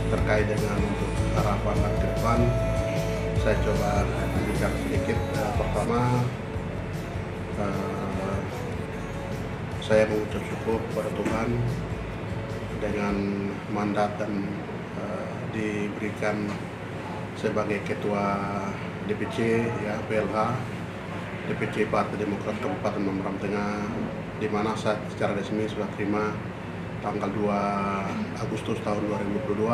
terkait dengan untuk harapan dan ke depan. Saya coba bicara sedikit. Pertama, eh, saya mengucap syukur kepada Tuhan dengan mandat dan diberikan sebagai Ketua DPC ya PLH DPC Partai Demokrat Kabupaten Mamberamo Tengah, di mana saya secara resmi sudah terima tanggal 2 Agustus tahun 2022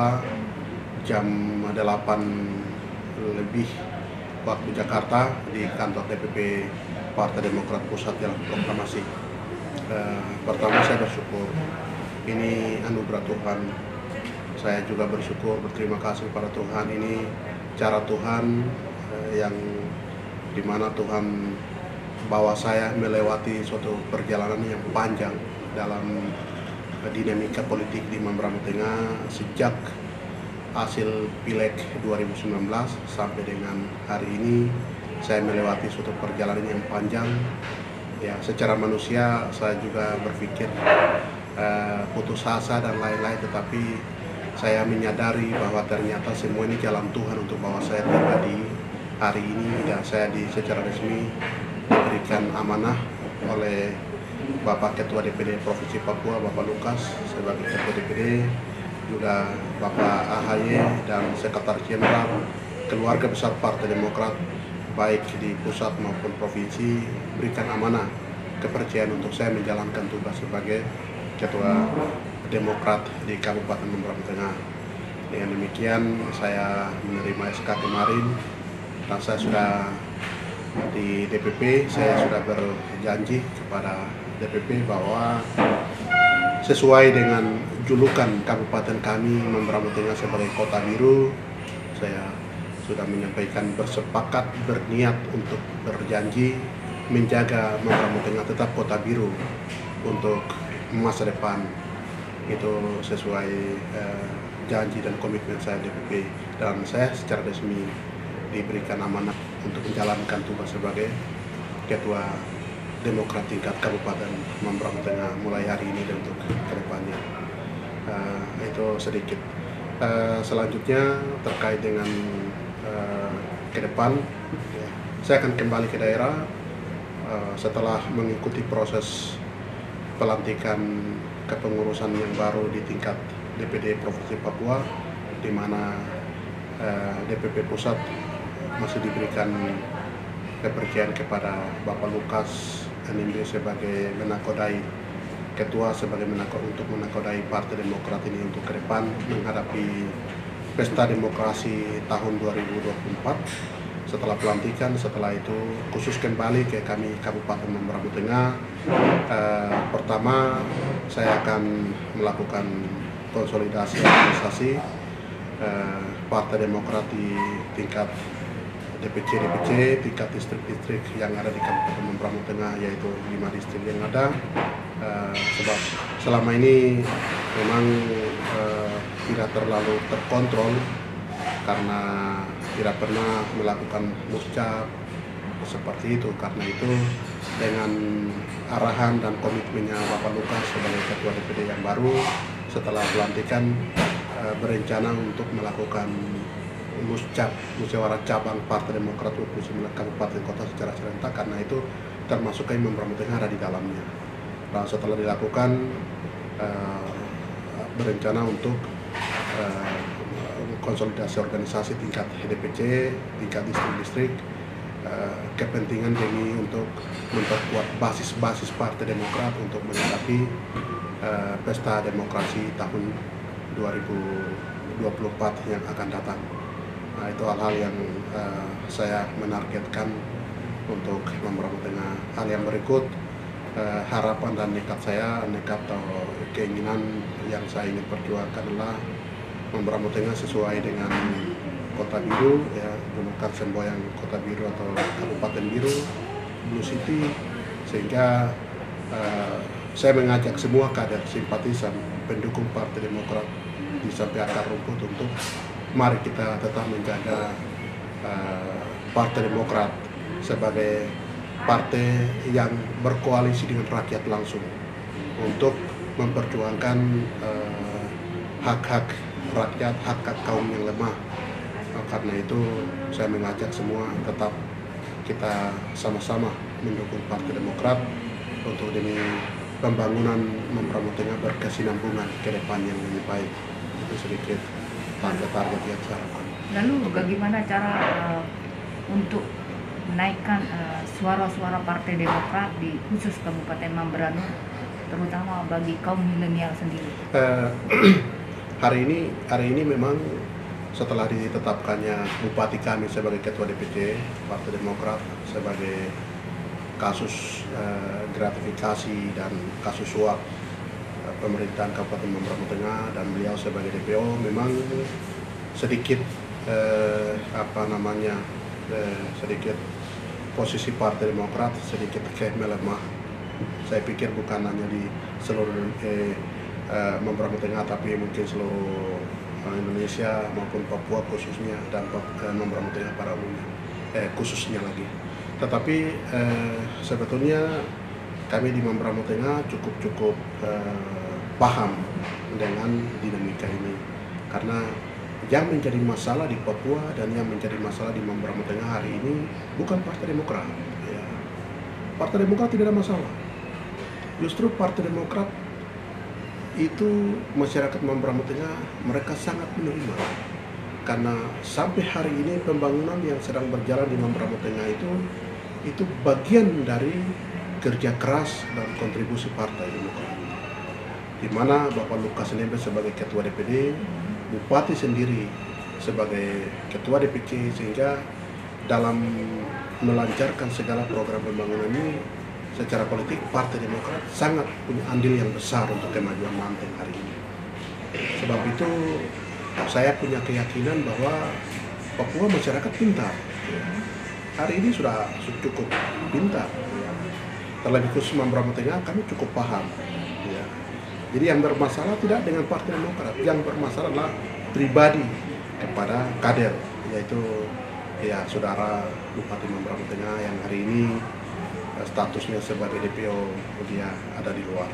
jam 8 lebih waktu Jakarta di kantor DPP Partai Demokrat Pusat Jalan Proklamasi. Pertama, saya bersyukur, ini anugerah Tuhan. Saya juga berterima kasih kepada Tuhan, ini cara Tuhan yang dimana Tuhan bawa saya melewati suatu perjalanan yang panjang dalam dinamika politik di Mamberamo Tengah sejak hasil Pileg 2019 sampai dengan hari ini. Saya melewati suatu perjalanan yang panjang. Ya, secara manusia saya juga berpikir putus asa dan lain-lain, tetapi saya menyadari bahwa ternyata semua ini jalan Tuhan untuk bawa saya tiba di hari ini, dan saya secara resmi diberikan amanah oleh Bapak Ketua DPD Provinsi Papua, Bapak Lukas sebagai Ketua DPD, juga Bapak AHY dan Sekretaris Jenderal keluarga besar Partai Demokrat baik di pusat maupun provinsi, berikan amanah kepercayaan untuk saya menjalankan tugas sebagai Ketua Demokrat di Kabupaten Mamberamo Tengah. Dengan demikian saya menerima SK kemarin, dan saya sudah di DPP, saya sudah berjanji kepada DPP bahwa sesuai dengan julukan kabupaten kami Mamberamo Tengah sebagai Kota Biru, saya sudah menyampaikan bersepakat berniat untuk berjanji menjaga Mamberamo Tengah tetap Kota Biru untuk masa depan. Itu sesuai janji dan komitmen saya DPP, dan saya secara resmi diberikan amanah untuk menjalankan tugas sebagai Ketua Demokrat tingkat Kabupaten Mamberamo Tengah mulai hari ini dan untuk kedepannya. Itu sedikit. Selanjutnya terkait dengan ke depan, ya, saya akan kembali ke daerah setelah mengikuti proses pelantikan kepengurusan yang baru di tingkat DPD Provinsi Papua, di mana DPP Pusat masih diberikan kepercayaan kepada Bapak Lukas NMB sebagai menakodai Ketua, sebagai untuk menakodai Partai Demokrat ini untuk ke depan menghadapi Pesta Demokrasi tahun 2024. Setelah pelantikan, setelah itu khusus kembali ke kami Kabupaten Mamberamo Tengah. Pertama, saya akan melakukan konsolidasi organisasi Partai Demokrat di tingkat DPC, tingkat distrik-distrik yang ada di Kabupaten Mamberamo Tengah, yaitu 5 distrik yang ada. Sebab selama ini memang tidak terlalu terkontrol karena tidak pernah melakukan muscap seperti itu. Karena itu dengan arahan dan komitmennya Bapak Lukas sebagai Ketua DPD yang baru, setelah pelantikan berencana untuk melakukan musyawarah cabang Partai Demokrat 29 Kabupaten Kota secara serentak, karena itu termasuk yang Mamberamo Tengah ada di dalamnya. Nah, setelah dilakukan berencana untuk konsolidasi organisasi tingkat DPC, tingkat distrik-distrik, kepentingan demi untuk memperkuat basis-basis Partai Demokrat untuk menghadapi Pesta Demokrasi tahun 2024 yang akan datang. Nah, itu hal-hal yang saya menargetkan untuk Mamberamo Tengah. Hal yang berikut, harapan dan nekat atau keinginan yang saya ingin perjuangkan adalah Mamberamo Tengah sesuai dengan Kota Biru, ya, julukan semboyan Kota Biru atau Kabupaten Biru, Blue City, sehingga saya mengajak semua kader simpatisan pendukung Partai Demokrat di sampai akar rumput untuk mari kita tetap menjaga Partai Demokrat sebagai partai yang berkoalisi dengan rakyat langsung untuk memperjuangkan hak-hak rakyat, hak kaum yang lemah. Karena itu saya mengajak semua tetap kita sama-sama mendukung Partai Demokrat untuk demi pembangunan Membramo Tengah berkesinambungan ke depan yang lebih baik. Itu sedikit target-target yang saya harapkan. Lalu bagaimana cara untuk menaikkan suara-suara Partai Demokrat di khusus Kabupaten Mambramo, terutama bagi kaum milenial sendiri? Hari ini memang setelah ditetapkannya Bupati kami sebagai Ketua DPC Partai Demokrat sebagai kasus gratifikasi dan kasus suap pemerintahan Kabupaten Mambramo Tengah dan beliau sebagai DPO, memang sedikit sedikit posisi Partai Demokrat sedikit melemah. Saya pikir bukan hanya di seluruh Mambramo Tengah, tapi mungkin seluruh Indonesia maupun Papua khususnya, dan Mambramo Tengah pada umumnya khususnya lagi. Tetapi sebetulnya kami di Mambramo Tengah cukup paham dengan dinamika ini, karena yang menjadi masalah di Papua dan yang menjadi masalah di Mambramo Tengah hari ini bukan Partai Demokrat. Ya. Partai Demokrat tidak ada masalah. Justru Partai Demokrat itu masyarakat Mambramo Tengah mereka sangat menerima, karena sampai hari ini pembangunan yang sedang berjalan di Mambramo Tengah itu bagian dari kerja keras dan kontribusi Partai Demokrat, di mana Bapak Lukas Nmb sebagai Ketua DPD, Bupati sendiri sebagai Ketua DPC, sehingga dalam melancarkan segala program pembangunan ini secara politik Partai Demokrat sangat punya andil yang besar untuk kemajuan Manteng hari ini. Sebab itu saya punya keyakinan bahwa Papua masyarakat pintar. Hari ini sudah cukup pintar. Terlebih khusus Mambramo Tengah kami cukup paham. Ya. Jadi yang bermasalah tidak dengan Partai Demokrat, yang bermasalah adalah pribadi kepada kader, yaitu ya saudara Bupati Mambramo Tengah yang hari ini statusnya sebagai DPO dia ada di luar.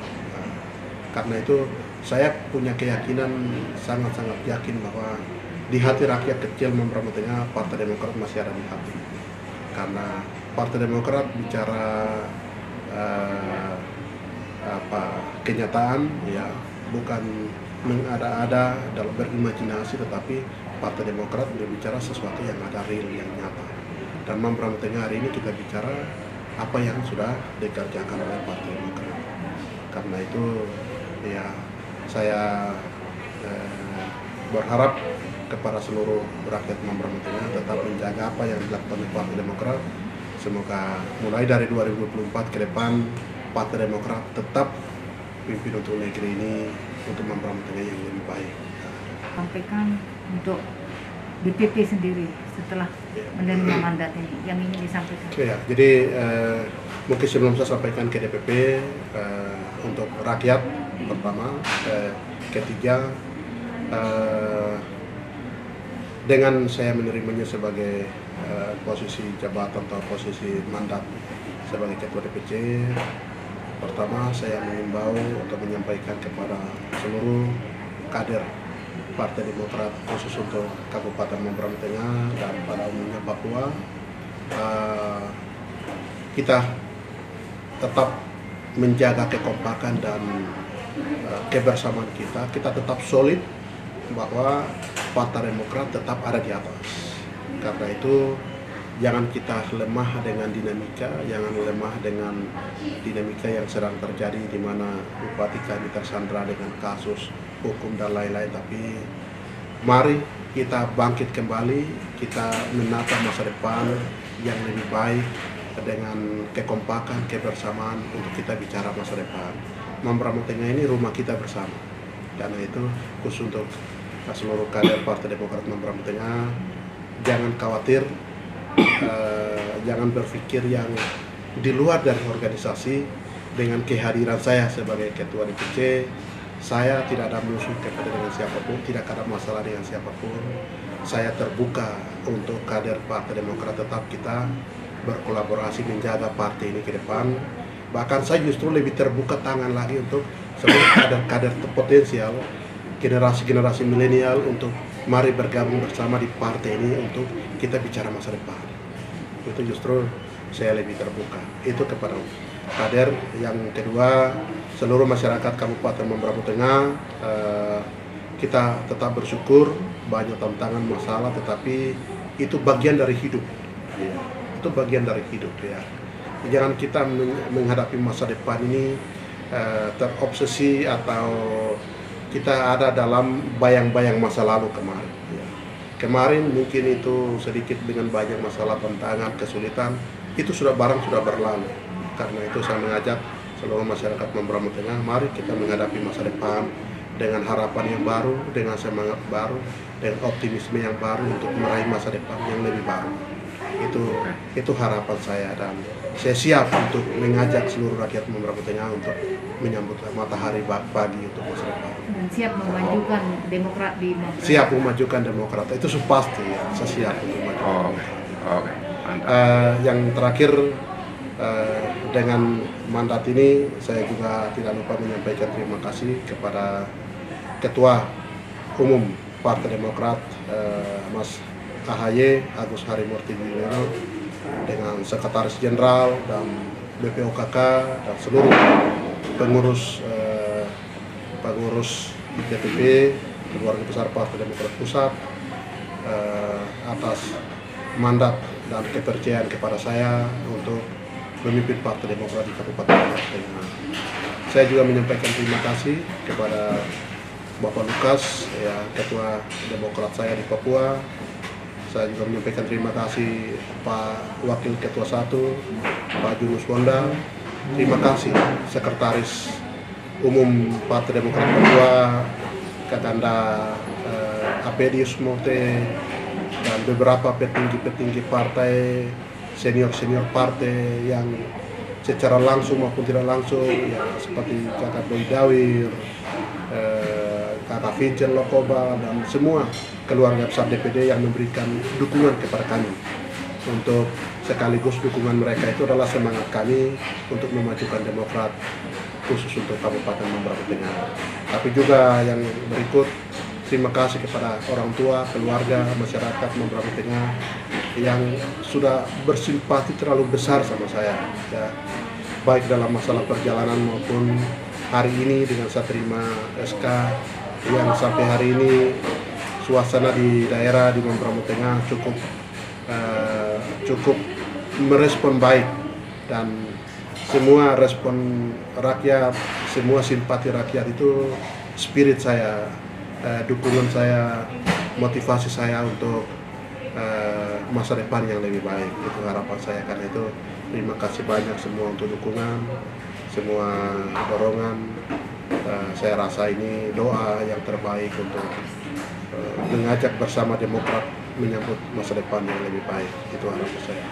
Karena itu saya punya keyakinan, sangat-sangat yakin bahwa di hati rakyat kecil Mambramo Tengah Partai Demokrat masih ada di hati. Karena Partai Demokrat bicara kenyataan, ya, bukan mengada-ada dalam berimajinasi, tetapi Partai Demokrat berbicara sesuatu yang ada real, yang nyata. Dan Mambramo Tengah hari ini kita bicara apa yang sudah dikerjakan oleh Partai Demokrat. Karena itu ya saya berharap kepada seluruh rakyat Mambramo Tengah tetap menjaga apa yang dilakukan oleh Partai Demokrat. Semoga mulai dari 2024 ke depan Partai Demokrat tetap pimpin untuk negeri ini, untuk Mambramo Tengah yang lebih baik. Sampaikan untuk DPP sendiri setelah menerima mandat ini yang ingin disampaikan. Ya, jadi mungkin sebelum saya sampaikan ke DPP, untuk rakyat pertama, ketiga, dengan saya menerimanya sebagai posisi jabatan atau posisi mandat sebagai Ketua DPC, pertama saya mengimbau untuk menyampaikan kepada seluruh kader Partai Demokrat khusus untuk Kabupaten Mambramo Tengah dan pada umumnya Papua, kita tetap menjaga kekompakan dan kebersamaan kita tetap solid bahwa Partai Demokrat tetap ada di atas. Karena itu jangan kita lemah dengan dinamika, jangan lemah dengan dinamika yang sedang terjadi di mana Bupati kami tersandra dengan kasus hukum dan lain-lain, tapi mari kita bangkit kembali, kita menata masa depan yang lebih baik dengan kekompakan, kebersamaan untuk kita bicara masa depan. Mambramo Tengah ini rumah kita bersama. Karena itu khusus untuk seluruh kader Partai Demokrat Mambramo Tengah, jangan khawatir, jangan berpikir yang di luar dari organisasi. Dengan kehadiran saya sebagai Ketua DPC, saya tidak ada musuh dengan siapapun, tidak ada masalah dengan siapapun. Saya terbuka untuk kader Partai Demokrat tetap kita berkolaborasi menjaga partai ini ke depan. Bahkan saya justru lebih terbuka tangan lagi untuk seluruh kader-kader potensial generasi-generasi milenial untuk mari bergabung bersama di partai ini untuk kita bicara masa depan. Itu justru saya lebih terbuka. Itu kepada kader. Yang kedua, seluruh masyarakat Kabupaten Mamberamo Tengah, kita tetap bersyukur, banyak tantangan masalah, tetapi itu bagian dari hidup. Ya. Itu bagian dari hidup ya. Jangan kita menghadapi masa depan ini terobsesi atau kita ada dalam bayang-bayang masa lalu kemarin. Ya. Kemarin mungkin itu sedikit dengan banyak masalah, tantangan, kesulitan, itu barang sudah berlalu. Karena itu saya mengajak seluruh masyarakat Mamberamo Tengah, mari kita menghadapi masa depan dengan harapan yang baru, dengan semangat baru, dengan optimisme yang baru untuk meraih masa depan yang lebih baru. Itu harapan saya, dan saya siap untuk mengajak seluruh rakyat Mamberamo Tengah untuk menyambut matahari pagi untuk masa depan. Dan siap memajukan Demokrat di Mamberamo. Siap memajukan Demokrat, itu pasti ya, saya siap untuk memajukan. Oke. Yang terakhir, dengan mandat ini saya juga tidak lupa menyampaikan terima kasih kepada Ketua Umum Partai Demokrat, Mas AHY Agus Harimurti Yudhoyono, dengan Sekretaris Jenderal dan BPOKK dan seluruh pengurus DPP Keluarga Besar Partai Demokrat Pusat atas mandat dan kepercayaan kepada saya untuk memimpin Partai Demokrat di Kabupaten Mamberamo Tengah. Saya juga menyampaikan terima kasih kepada Bapak Lukas, ya, Ketua Demokrat saya di Papua. Saya juga menyampaikan terima kasih Pak Wakil Ketua 1, Pak Junus Wonda. Terima kasih Sekretaris Umum Partai Demokrat Papua, Kakanda Apedius Mote, dan beberapa petinggi-petinggi partai, senior partai yang secara langsung maupun tidak langsung, ya, seperti Kakak Doi Dawir, Kakak Vincent Lokoba, dan semua keluarga besar DPD yang memberikan dukungan kepada kami. Untuk sekaligus dukungan mereka itu adalah semangat kami untuk memajukan Demokrat khusus untuk Kabupaten Mamberamo Tengah. Tapi juga yang berikut, terima kasih kepada orang tua, keluarga, masyarakat Mamberamo Tengah yang sudah bersimpati terlalu besar sama saya, ya, baik dalam masalah perjalanan maupun hari ini dengan saya terima SK yang sampai hari ini suasana di daerah di Mamberamo Tengah cukup merespon baik, dan semua respon rakyat, semua simpati rakyat itu spirit saya, dukungan saya, motivasi saya untuk masa depan yang lebih baik. Itu harapan saya. Karena itu terima kasih banyak semua untuk dukungan, semua dorongan. Saya rasa ini doa yang terbaik untuk mengajak bersama Demokrat menyambut masa depan yang lebih baik. Itu harapan saya.